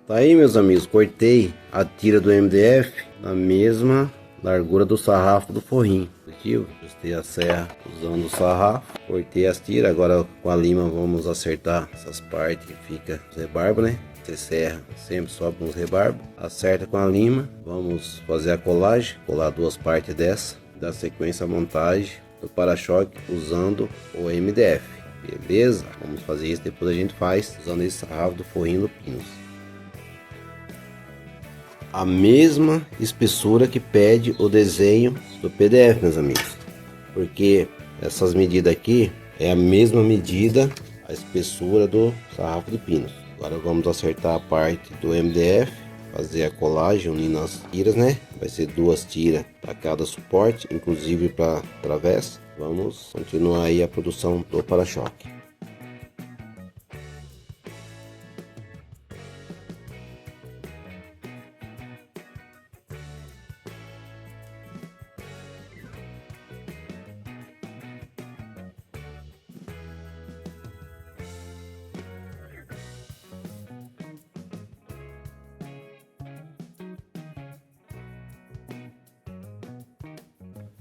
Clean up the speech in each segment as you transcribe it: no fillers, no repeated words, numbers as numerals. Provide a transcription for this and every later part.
Tá aí, meus amigos, cortei a tira do MDF na mesma largura do sarrafo do forrinho. Ajustei a serra usando o sarrafo, cortei as tiras. Agora com a lima vamos acertar essas partes que fica os rebarbos, né? Você serra, sempre sobe uns rebarbos, acerta com a lima. Vamos fazer a colagem, colar duas partes dessa, dar sequência à montagem do para-choque usando o MDF. Beleza? Vamos fazer isso, depois a gente faz usando esse sarrafo do forrinho do Pinos. A mesma espessura que pede o desenho do PDF, meus amigos, porque essas medidas aqui é a mesma medida, a espessura do sarrafo de pinos. Agora vamos acertar a parte do MDF, fazer a colagem unindo as tiras, né? Vai ser duas tiras para cada suporte, inclusive para travessa. Vamos continuar aí a produção do para-choque.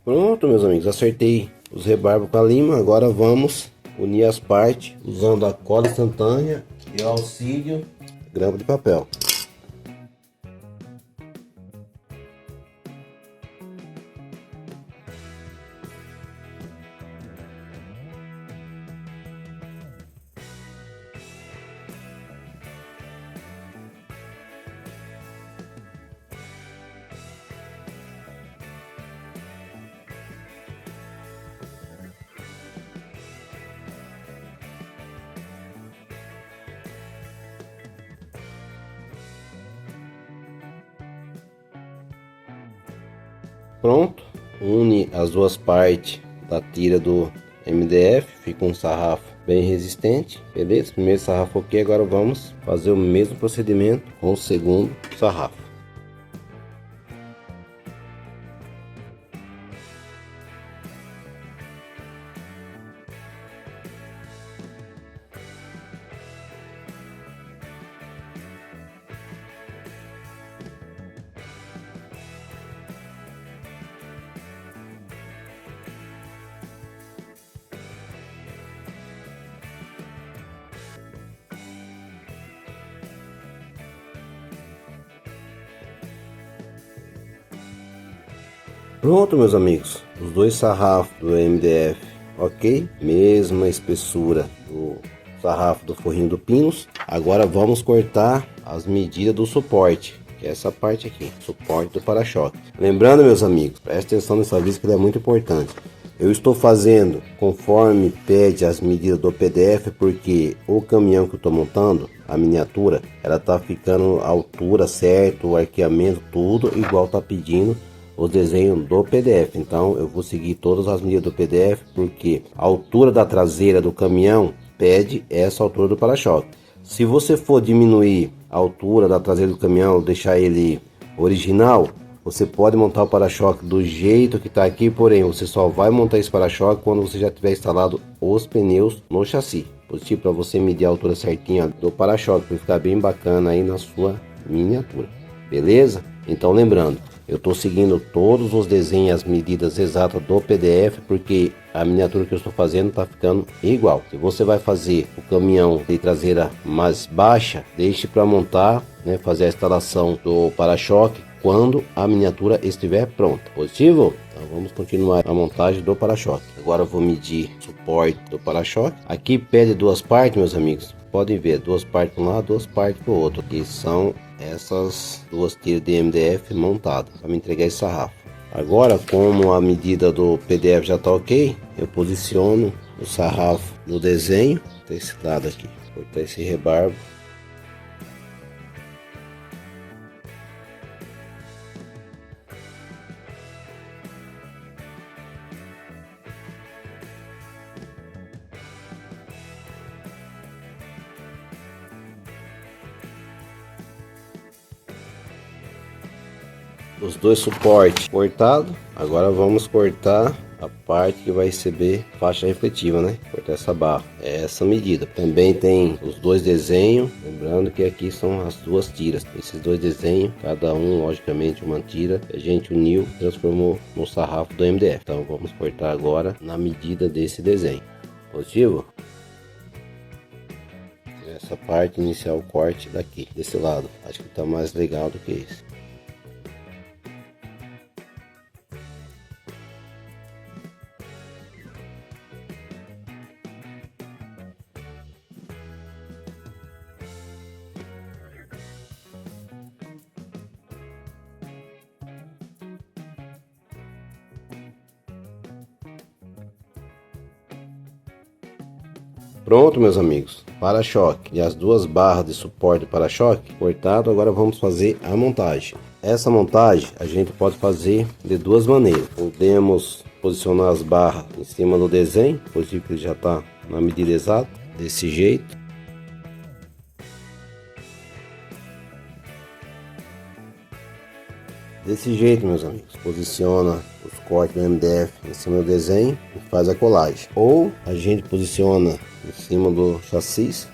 Pronto, meus amigos, acertei os rebarbos com a lima. Agora vamos unir as partes usando a cola instantânea e o auxílio grampo de papel. Pronto, une as duas partes da tira do MDF, fica um sarrafo bem resistente, beleza? Primeiro sarrafo aqui, agora vamos fazer o mesmo procedimento com o segundo sarrafo. Pronto, meus amigos, os dois sarrafos do MDF, ok? Mesma espessura do sarrafo do forrinho do Pinos. Agora vamos cortar as medidas do suporte, que é essa parte aqui, suporte do para-choque. Lembrando, meus amigos, preste atenção nessa vista que ela é muito importante. Eu estou fazendo conforme pede as medidas do PDF, porque o caminhão que eu estou montando, a miniatura, ela tá ficando a altura certa, o arqueamento, tudo igual tá pedindo o desenho do PDF. Então eu vou seguir todas as medidas do PDF, porque a altura da traseira do caminhão pede essa altura do para-choque. Se você for diminuir a altura da traseira do caminhão, deixar ele original, você pode montar o para-choque do jeito que está aqui, porém você só vai montar esse para-choque quando você já tiver instalado os pneus no chassi. Positivo para você medir a altura certinha do para-choque, para ficar bem bacana aí na sua miniatura, beleza? Então lembrando, eu estou seguindo todos os desenhos, as medidas exatas do PDF, porque a miniatura que eu estou fazendo está ficando igual. Se você vai fazer o caminhão de traseira mais baixa, deixe para montar, né, fazer a instalação do para-choque quando a miniatura estiver pronta. Positivo? Então vamos continuar a montagem do para-choque. Agora eu vou medir o suporte do para-choque. Aqui pede duas partes, meus amigos. Podem ver, duas partes para um lado, duas partes para o outro. Que são essas duas tiras de MDF montadas para me entregar esse sarrafo. Agora, como a medida do PDF já está ok, eu posiciono o sarrafo no desenho desse lado aqui. Vou cortar esse rebarbo. Os dois suportes cortados. Agora vamos cortar a parte que vai receber faixa refletiva, né? Cortar essa barra, é essa medida. Também tem os dois desenhos, lembrando que aqui são as duas tiras. Esses dois desenhos, cada um logicamente uma tira, a gente uniu e transformou no sarrafo do MDF. Então vamos cortar agora na medida desse desenho. Positivo? Essa parte inicial, o corte daqui, desse lado, acho que tá mais legal do que esse. Pronto, meus amigos, para-choque e as duas barras de suporte para-choque cortado. Agora vamos fazer a montagem. Essa montagem a gente pode fazer de duas maneiras. Podemos posicionar as barras em cima do desenho, positivo que ele já está na medida exata, desse jeito. Desse jeito, meus amigos, posiciona os cortes do MDF em cima do desenho e faz a colagem. Ou a gente posiciona em cima do chassi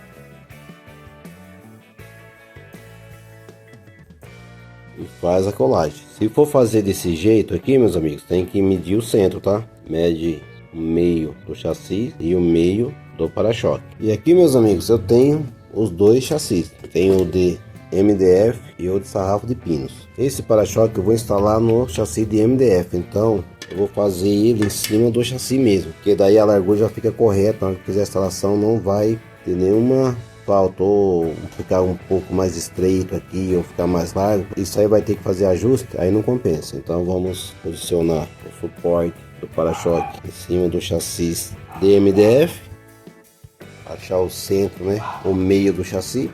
e faz a colagem. Se for fazer desse jeito aqui, meus amigos, tem que medir o centro, tá? Mede o meio do chassi e o meio do para-choque. E aqui, meus amigos, eu tenho os dois chassis. Tenho o de MDF e o de sarrafo de pinos. Esse para-choque eu vou instalar no chassi de MDF, então eu vou fazer ele em cima do chassi mesmo, porque daí a largura já fica correta. Na hora que fizer a instalação não vai ter nenhuma falta, ou ficar um pouco mais estreito aqui ou ficar mais largo. Isso aí vai ter que fazer ajuste, aí não compensa. Então vamos posicionar o suporte do para-choque em cima do chassi de MDF, achar o centro, né, o meio do chassi.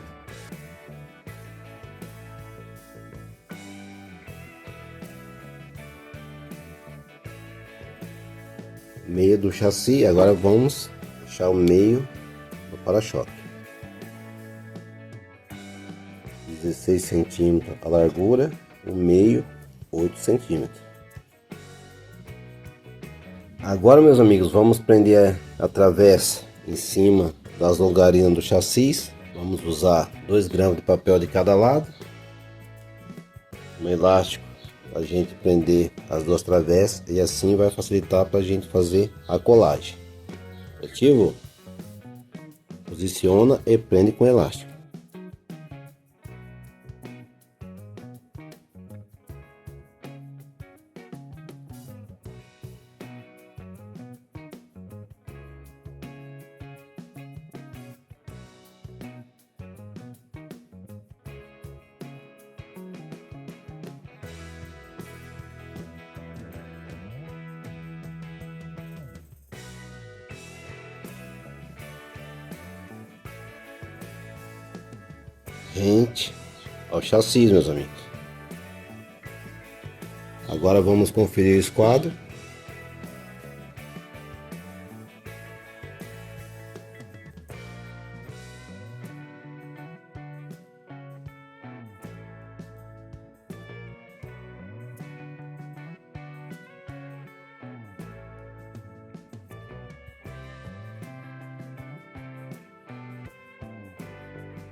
Meio do chassi. Agora vamos achar o meio do para-choque. 16 centímetros a largura, o meio 8 centímetros. Agora, meus amigos, vamos prender a travessa em cima das longarinas do chassi. Vamos usar 2 gramas de papel de cada lado, um elástico a gente prender as duas travessas, e assim vai facilitar para a gente fazer a colagem. Ativo, posiciona e prende com elástico. Rente ao chassi, meus amigos. Agora vamos conferir o esquadro.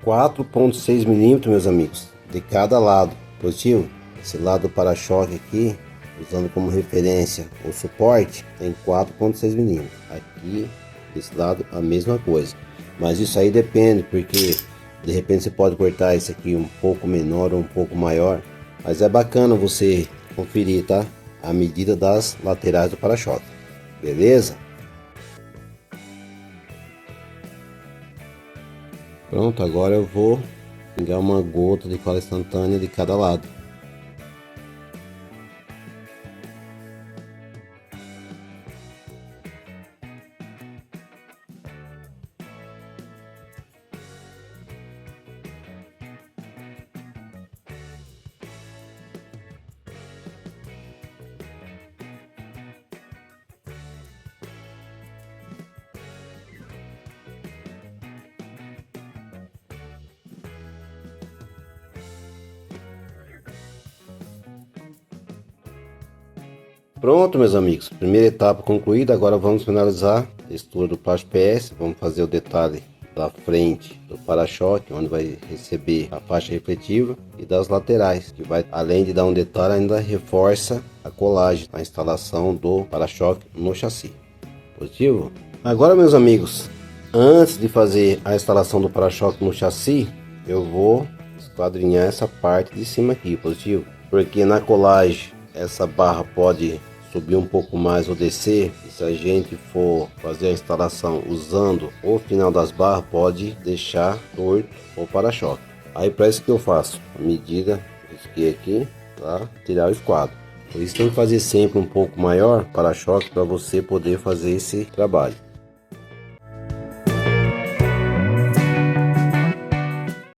Quatro 4,6 milímetros, meus amigos, de cada lado. Positivo, esse lado do para-choque aqui, usando como referência o suporte, tem 4,6 milímetros. Aqui desse lado a mesma coisa, mas isso aí depende, porque de repente você pode cortar esse aqui um pouco menor ou um pouco maior, mas é bacana você conferir, tá, a medida das laterais do para-choque, beleza? Pronto, agora eu vou pingar uma gota de cola instantânea de cada lado. Pronto, meus amigos, primeira etapa concluída. Agora vamos finalizar a textura do plástico PS. Vamos fazer o detalhe da frente do para-choque, onde vai receber a faixa refletiva, e das laterais, que vai, além de dar um detalhe, ainda reforça a colagem, a instalação do para-choque no chassi. Positivo? Agora, meus amigos, antes de fazer a instalação do para-choque no chassi, eu vou esquadrinhar essa parte de cima aqui, positivo, porque na colagem essa barra pode subir um pouco mais ou descer, e se a gente for fazer a instalação usando o final das barras, pode deixar torto o para-choque. Aí para isso que eu faço a medida, risquei aqui para tirar o esquadro. Por isso tem que fazer sempre um pouco maior para-choque, para você poder fazer esse trabalho.